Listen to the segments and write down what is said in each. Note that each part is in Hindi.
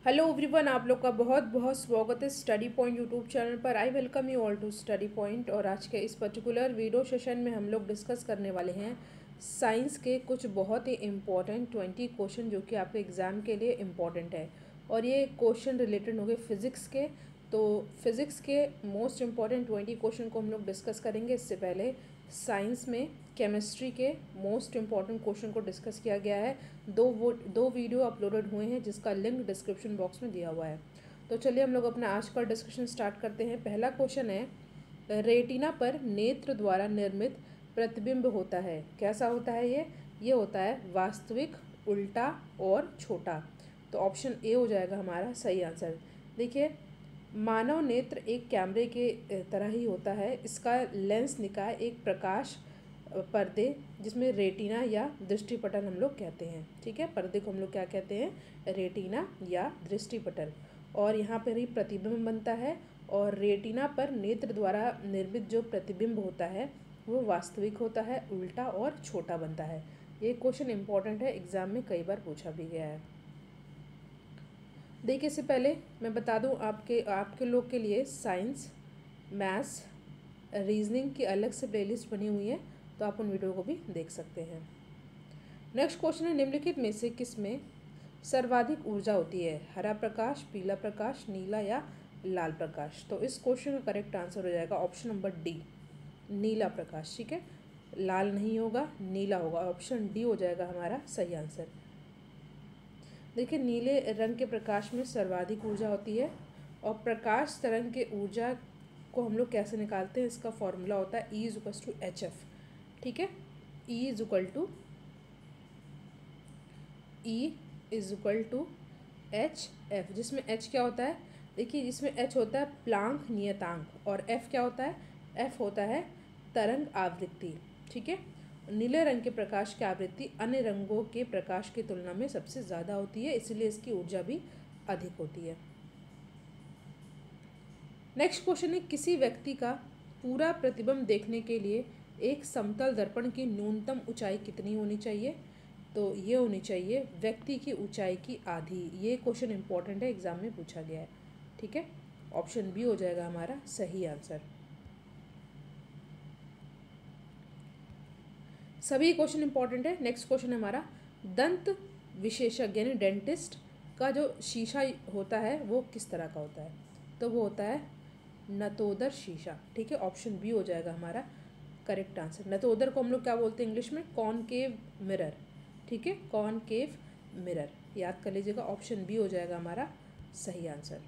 हेलो एवरीवन, आप लोग का बहुत बहुत स्वागत है स्टडी पॉइंट यूट्यूब चैनल पर। I welcome you all to study point. और आज के इस पर्टिकुलर वीडियो सेशन में हम लोग डिस्कस करने वाले हैं साइंस के कुछ बहुत ही इम्पॉर्टेंट 20 क्वेश्चन जो कि आपके एग्ज़ाम के लिए इम्पॉर्टेंट है। और ये क्वेश्चन रिलेटेड होंगे फिज़िक्स के। तो फिज़िक्स के मोस्ट इम्पॉर्टेंट 20 क्वेश्चन को हम लोग डिस्कस करेंगे। इससे पहले साइंस में केमिस्ट्री के मोस्ट इम्पॉर्टेंट क्वेश्चन को डिस्कस किया गया है। दो वीडियो अपलोडेड हुए हैं जिसका लिंक डिस्क्रिप्शन बॉक्स में दिया हुआ है। तो चलिए हम लोग अपना आज का डिस्कशन स्टार्ट करते हैं। पहला क्वेश्चन है, रेटिना पर नेत्र द्वारा निर्मित प्रतिबिंब होता है, कैसा होता है ये होता है वास्तविक, उल्टा और छोटा। तो ऑप्शन ए हो जाएगा हमारा सही आंसर। देखिए, मानव नेत्र एक कैमरे के तरह ही होता है। इसका लेंस निकाय एक प्रकाश पर्दे जिसमें रेटिना या दृष्टिपटल हम लोग कहते हैं। ठीक है, पर्दे को हम लोग क्या कहते हैं? रेटिना या दृष्टिपटल। और यहाँ पर ही प्रतिबिंब बनता है। और रेटिना पर नेत्र द्वारा निर्मित जो प्रतिबिंब होता है वो वास्तविक होता है, उल्टा और छोटा बनता है। ये क्वेश्चन इंपॉर्टेंट है, एग्जाम में कई बार पूछा भी गया है। देखिए, इससे पहले मैं बता दूं आपके लोग के लिए साइंस, मैथ्स, रीजनिंग की अलग से प्लेलिस्ट बनी हुई है, तो आप उन वीडियो को भी देख सकते हैं। नेक्स्ट क्वेश्चन है, निम्नलिखित में से किसमें सर्वाधिक ऊर्जा होती है? हरा प्रकाश, पीला प्रकाश, नीला या लाल प्रकाश? तो इस क्वेश्चन का करेक्ट आंसर हो जाएगा ऑप्शन नंबर डी, नीला प्रकाश। ठीक है, लाल नहीं होगा, नीला होगा। ऑप्शन डी हो जाएगा हमारा सही आंसर। देखिए, नीले रंग के प्रकाश में सर्वाधिक ऊर्जा होती है। और प्रकाश तरंग के ऊर्जा को हम लोग कैसे निकालते हैं? इसका फॉर्मूला होता है E=HF। ठीक है, E=HF, जिसमें H क्या होता है? देखिए, इसमें H होता है प्लांक नियतांक और F क्या होता है? F होता है तरंग आवृत्ति। ठीक है, नीले रंग के प्रकाश की आवृत्ति अन्य रंगों के प्रकाश की तुलना में सबसे ज़्यादा होती है, इसलिए इसकी ऊर्जा भी अधिक होती है। नेक्स्ट क्वेश्चन है, किसी व्यक्ति का पूरा प्रतिबिंब देखने के लिए एक समतल दर्पण की न्यूनतम ऊंचाई कितनी होनी चाहिए? तो ये होनी चाहिए व्यक्ति की ऊंचाई की आधी। ये क्वेश्चन इंपॉर्टेंट है, एग्जाम में पूछा गया है। ठीक है, ऑप्शन बी हो जाएगा हमारा सही आंसर। सभी क्वेश्चन इंपॉर्टेंट है। नेक्स्ट क्वेश्चन है हमारा, दंत विशेषज्ञ यानी डेंटिस्ट का जो शीशा होता है वो किस तरह का होता है? तो वो होता है नतोदर शीशा। ठीक है, ऑप्शन बी हो जाएगा हमारा करेक्ट आंसर। नतोदर को हम लोग क्या बोलते हैं इंग्लिश में? Concave mirror. ठीक है, कॉनकेव मिरर, याद कर लीजिएगा। ऑप्शन बी हो जाएगा हमारा सही आंसर।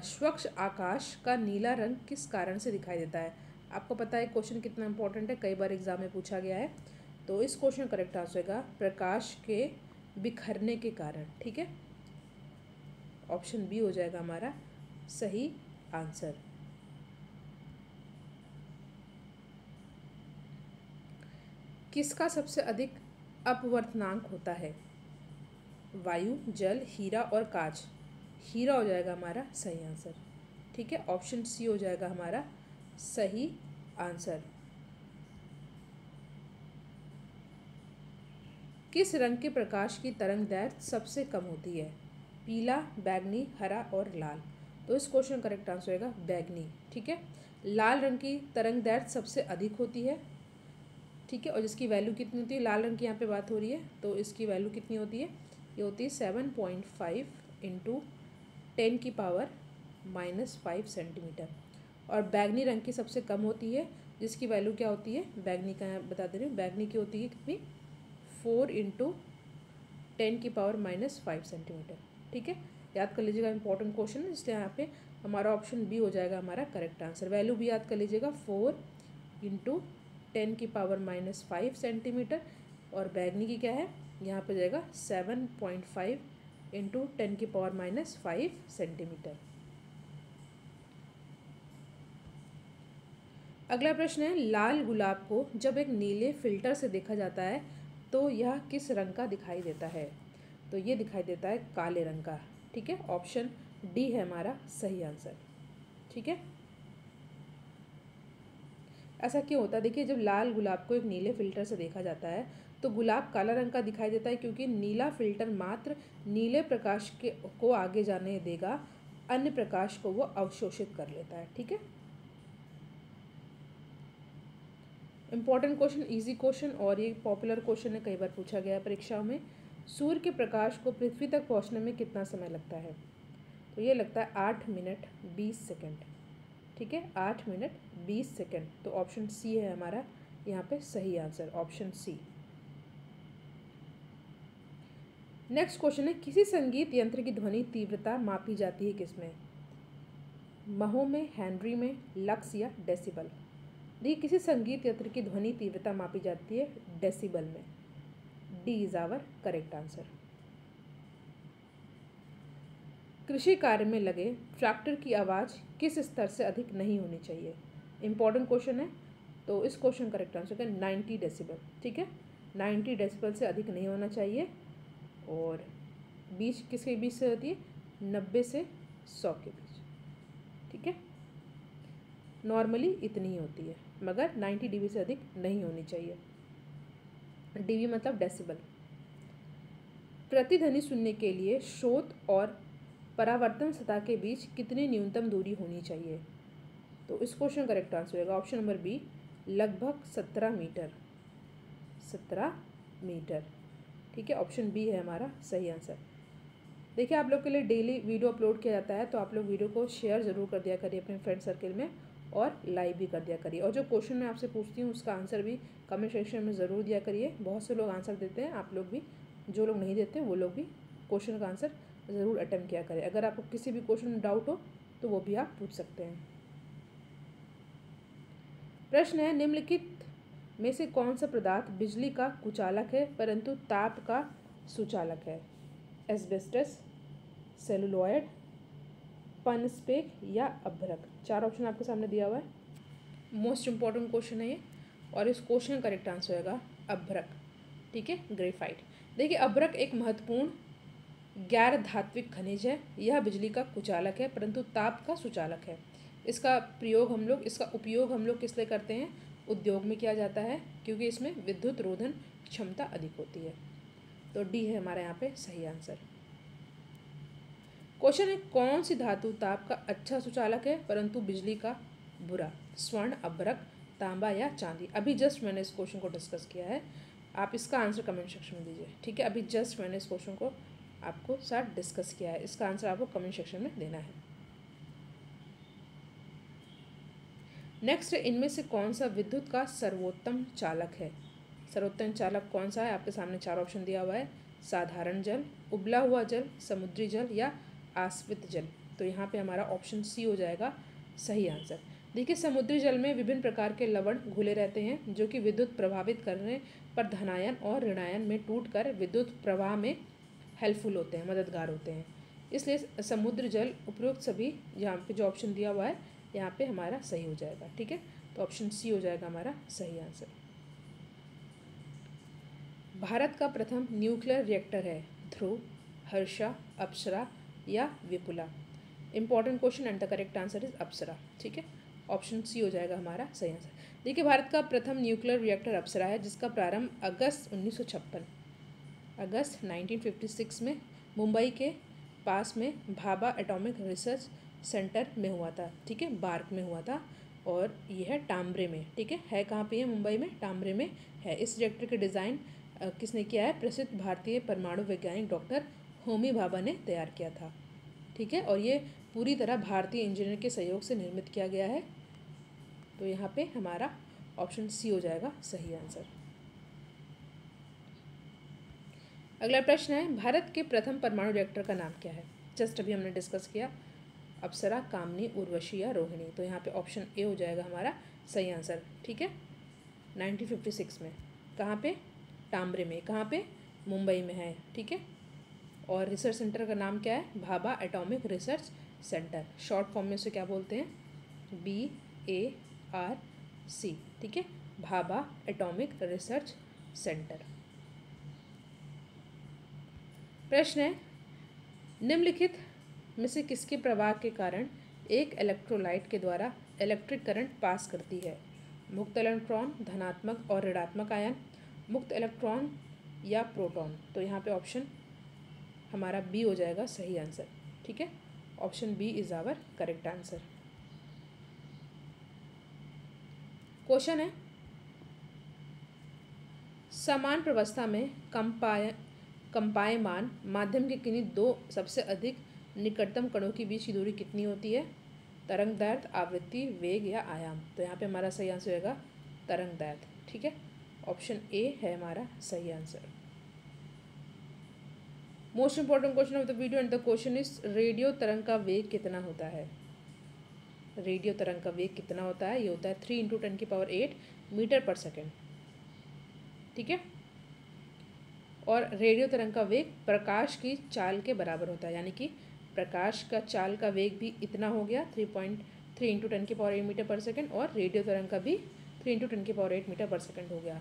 स्वच्छ आकाश का नीला रंग किस कारण से दिखाई देता है? आपको पता है क्वेश्चन कितना इंपॉर्टेंट है, कई बार एग्जाम में पूछा गया है। तो इस क्वेश्चन का करेक्ट आंसर होगा प्रकाश के बिखरने के कारण। ठीक है, ऑप्शन बी हो जाएगा हमारा सही आंसर। किसका सबसे अधिक अपवर्तनांक होता है? वायु, जल, हीरा और कांच? हीरा हो जाएगा हमारा सही आंसर। ठीक है, ऑप्शन सी हो जाएगा हमारा सही आंसर। किस रंग के प्रकाश की तरंगदैर्घ्य सबसे कम होती है? पीला, बैगनी, हरा और लाल? तो इस क्वेश्चन करेक्ट आंसर होगा बैगनी। ठीक है, लाल रंग की तरंगदैर्घ्य सबसे अधिक होती है। ठीक है, और जिसकी वैल्यू कितनी होती है? लाल रंग की यहाँ पे बात हो रही है, तो इसकी वैल्यू कितनी होती है? ये होती है 7.5 इंटू 10⁻⁻5 सेंटीमीटर। और बैगनी रंग की सबसे कम होती है, जिसकी वैल्यू क्या होती है? बैगनी का बता दे रही हूँ, बैगनी की होती है कितनी? 4 इंटू 10⁻⁻5 सेंटीमीटर। ठीक है, याद कर लीजिएगा, इंपॉर्टेंट क्वेश्चन है, इसलिए यहाँ पे हमारा ऑप्शन बी हो जाएगा हमारा करेक्ट आंसर। वैल्यू भी याद कर लीजिएगा, 4 इंटू 10⁻⁻5 सेंटीमीटर। और बैगनी की क्या है? यहाँ पे जाएगा 7.5 इंटू 10⁻⁻5 सेंटीमीटर। अगला प्रश्न है, लाल गुलाब को जब एक नीले फिल्टर से देखा जाता है तो यह किस रंग का दिखाई देता है? तो ये दिखाई देता है काले रंग का। ठीक है, ऑप्शन डी है हमारा सही आंसर। ठीक है, ऐसा क्यों होता है? देखिए, जब लाल गुलाब को एक नीले फिल्टर से देखा जाता है तो गुलाब काला रंग का दिखाई देता है क्योंकि नीला फिल्टर मात्र नीले प्रकाश को आगे जाने देगा, अन्य प्रकाश को वो अवशोषित कर लेता है। ठीक है, इंपॉर्टेंट क्वेश्चन, इजी क्वेश्चन, और ये पॉपुलर क्वेश्चन है, कई बार पूछा गया है परीक्षाओं में। सूर्य के प्रकाश को पृथ्वी तक पहुंचने में कितना समय लगता है? तो ये लगता है 8 मिनट 20 सेकेंड। ठीक है, 8 मिनट 20 सेकेंड। तो ऑप्शन सी है हमारा यहाँ पे सही answer, option C. Next question है, किसी संगीत यंत्र की ध्वनि तीव्रता मापी जाती है किसमें? महो में, हेनरी में, लक्स या डेसिबल? देखिए, किसी संगीत यंत्र की ध्वनि तीव्रता मापी जाती है डेसिबल में। D is our correct answer. कृषि कार्य में लगे ट्रैक्टर की आवाज़ किस स्तर से अधिक नहीं होनी चाहिए? इंपॉर्टेंट क्वेश्चन है, तो इस क्वेश्चन करेक्ट आंसर है 90 डेसिबल। ठीक है, 90 डेसिबल से अधिक नहीं होना चाहिए। और बीच किसके बीच से होती है? 90 से 100 के बीच। ठीक है, नॉर्मली इतनी ही होती है, मगर 90 dB से अधिक नहीं होनी चाहिए। dB मतलब डेसिबल। प्रतिध्वनि सुनने के लिए स्रोत और परावर्तन सतह के बीच कितनी न्यूनतम दूरी होनी चाहिए? तो इस क्वेश्चन करेक्ट आंसर होगा ऑप्शन नंबर बी, लगभग 17 मीटर। 17 मीटर। ठीक है, ऑप्शन बी है हमारा सही आंसर। देखिए, आप लोग के लिए डेली वीडियो अपलोड किया जाता है, तो आप लोग वीडियो को शेयर ज़रूर कर दिया करिए अपने फ्रेंड सर्कल में, और लाइक भी कर दिया करिए। और जो क्वेश्चन मैं आपसे पूछती हूँ उसका आंसर भी कमेंट सेक्शन में ज़रूर दिया करिए। बहुत से लोग आंसर देते हैं, आप लोग भी, जो लोग नहीं देते वो लोग भी क्वेश्चन का आंसर ज़रूर अटेम्प्ट किया करें। अगर आपको किसी भी क्वेश्चन में डाउट हो तो वो भी आप पूछ सकते हैं। प्रश्न है, निम्नलिखित में से कौन सा पदार्थ बिजली का कुचालक है परंतु ताप का सुचालक है? एस्बेस्टस, सेलुलॉयड, पनस्पेक या अभ्रक? 4 ऑप्शन आपके सामने दिया हुआ है। मोस्ट इंपॉर्टेंट क्वेश्चन है ये, और इस क्वेश्चन का करेक्ट आंसर होगा अभ्रक। ठीक है, ग्रेफाइट। देखिए, अभ्रक एक महत्वपूर्ण गैर धात्विक खनिज है। यह बिजली का कुचालक है परंतु ताप का सुचालक है। इसका उपयोग हम लोग किस लिए करते हैं? उद्योग में किया जाता है, क्योंकि इसमें विद्युत रोधन क्षमता अधिक होती है। तो डी है हमारा यहाँ पे सही आंसर। क्वेश्चन है, कौन सी धातु ताप का अच्छा सुचालक है परंतु बिजली का बुरा? स्वर्ण, अभ्रक, तांबा या चांदी? अभी जस्ट मैंने इस क्वेश्चन को डिस्कस किया है, आप इसका आंसर कमेंट सेक्शन में दीजिए। ठीक है, अभी जस्ट मैंने इस क्वेश्चन को आपको साथ डिस्कस किया है, इसका आंसर आपको कमेंट सेक्शन में देना है। नेक्स्ट, इनमें से कौन सा विद्युत का सर्वोत्तम चालक है? सर्वोत्तम चालक कौन सा है? आपके सामने 4 ऑप्शन दिया हुआ है। साधारण जल, उबला हुआ जल, समुद्री जल या आश्वित जल? तो यहाँ पे हमारा ऑप्शन सी हो जाएगा सही आंसर। देखिए, समुद्री जल में विभिन्न प्रकार के लवण घुले रहते हैं जो कि विद्युत प्रभावित करने पर धनायन और ऋणायन में टूटकर विद्युत प्रवाह में हेल्पफुल होते हैं, मददगार होते हैं। इसलिए समुद्र जल उपरोक्त सभी, यहाँ पे जो ऑप्शन दिया हुआ है यहाँ पे हमारा सही हो जाएगा। ठीक है, तो ऑप्शन सी हो जाएगा हमारा सही आंसर। भारत का प्रथम न्यूक्लियर रिएक्टर है ध्रुव, हर्षा, अप्सरा या Vipula? Important question and the correct answer is Apsara. ठीक है, ऑप्शन सी हो जाएगा हमारा सही आंसर। देखिए, भारत का प्रथम न्यूक्लियर रिएक्टर अप्सरा है, जिसका प्रारंभ अगस्त 1956 में मुंबई के पास में भाभा एटॉमिक रिसर्च सेंटर में हुआ था। ठीक है, बार्क में हुआ था, और यह है टाम्बरे में। ठीक है कहाँ पे है? मुंबई में टाम्बरे में है। इस रिएक्टर के डिज़ाइन किसने किया है? प्रसिद्ध भारतीय परमाणु वैज्ञानिक डॉक्टर होमी भाभा ने तैयार किया था। ठीक है, और ये पूरी तरह भारतीय इंजीनियर के सहयोग से निर्मित किया गया है। तो यहाँ पे हमारा ऑप्शन सी हो जाएगा सही आंसर। अगला प्रश्न है, भारत के प्रथम परमाणु रिएक्टर का नाम क्या है? जस्ट अभी हमने डिस्कस किया, अप्सरा, कामनी, उर्वशी या रोहिणी? तो यहाँ पे ऑप्शन ए हो जाएगा हमारा सही आंसर। ठीक है, 1956 में। कहाँ पे? टाम्बरे में। कहाँ पे? मुंबई में है। ठीक है, और रिसर्च सेंटर का नाम क्या है? Bhabha atomic research centre. Short form में उसे क्या बोलते हैं? BARC। ठीक है, भाभा एटॉमिक रिसर्च सेंटर। प्रश्न है, निम्नलिखित में से किसके प्रवाह के कारण एक इलेक्ट्रोलाइट के द्वारा इलेक्ट्रिक करंट पास करती है? मुक्त इलेक्ट्रॉन, धनात्मक और ऋणात्मक आयन, मुक्त इलेक्ट्रॉन या प्रोटॉन? तो यहाँ पे ऑप्शन हमारा बी हो जाएगा सही आंसर। ठीक है, option B is our correct answer. Question है, समान प्रवस्था में कंपायमान माध्यम के किन्हीं दो सबसे अधिक निकटतम कणों के बीच की दूरी कितनी होती है? तरंग दैर्घ्य, आवृत्ति, वेग या आयाम? तो यहाँ पे हमारा सही आंसर होगा तरंग दैर्घ्य। ठीक है, ऑप्शन ए है हमारा सही answer. Most important question of the video and the question is, radio तरंग का वेग कितना होता है? रेडियो तरंग का वेग कितना होता है? ये होता है 3 × 10⁸ मीटर पर सेकेंड। ठीक है, और रेडियो तरंग का वेग प्रकाश की चाल के बराबर होता है, यानी कि प्रकाश का चाल का वेग भी इतना हो गया 3.3 × 10⁸ मीटर पर सेकेंड, और रेडियो तरंग का भी 3 × 10⁸ मीटर पर सेकेंड हो गया।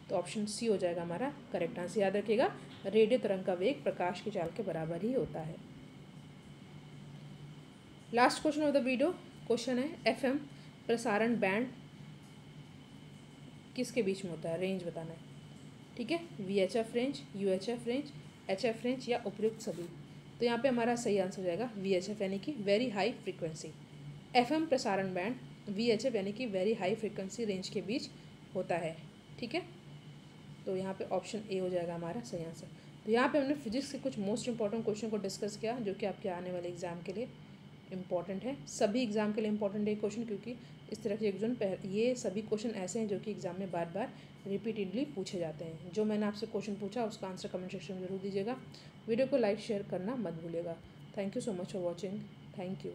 तो ऑप्शन सी हो जाएगा हमारा करेक्ट आंसर। याद रखिएगा, रेडियो तरंग का वेग प्रकाश की चाल के बराबर ही होता है। Last question of the video, question है, एफएम प्रसारण बैंड किसके बीच में होता है? रेंज बताना है। ठीक है, VHF range, UHF range, HF range या उपयुक्त सभी? तो यहाँ पे हमारा सही आंसर हो जाएगा वीएचएफ, यानी कि वेरी हाई फ्रीक्वेंसी। एफएम प्रसारण बैंड वीएचएफ यानी कि वेरी हाई फ्रीक्वेंसी रेंज के बीच होता है। ठीक है, तो यहाँ पे ऑप्शन ए हो जाएगा हमारा सही आंसर। तो यहाँ पे हमने फिजिक्स के कुछ मोस्ट इंपॉर्टेंट क्वेश्चन को डिस्कस किया, जो कि आपके आने वाले एग्जाम के लिए इम्पॉर्टेंट है। सभी एग्जाम के लिए इम्पॉर्टेंट है क्वेश्चन, क्योंकि इस तरह के ये सभी क्वेश्चन ऐसे हैं जो कि एग्जाम में बार बार रिपीटेडली पूछे जाते हैं। जो मैंने आपसे क्वेश्चन पूछा उसका आंसर कमेंट सेक्शन में जरूर दीजिएगा। वीडियो को लाइक शेयर करना मत भूलिएगा। Thank you so much for watching. Thank you.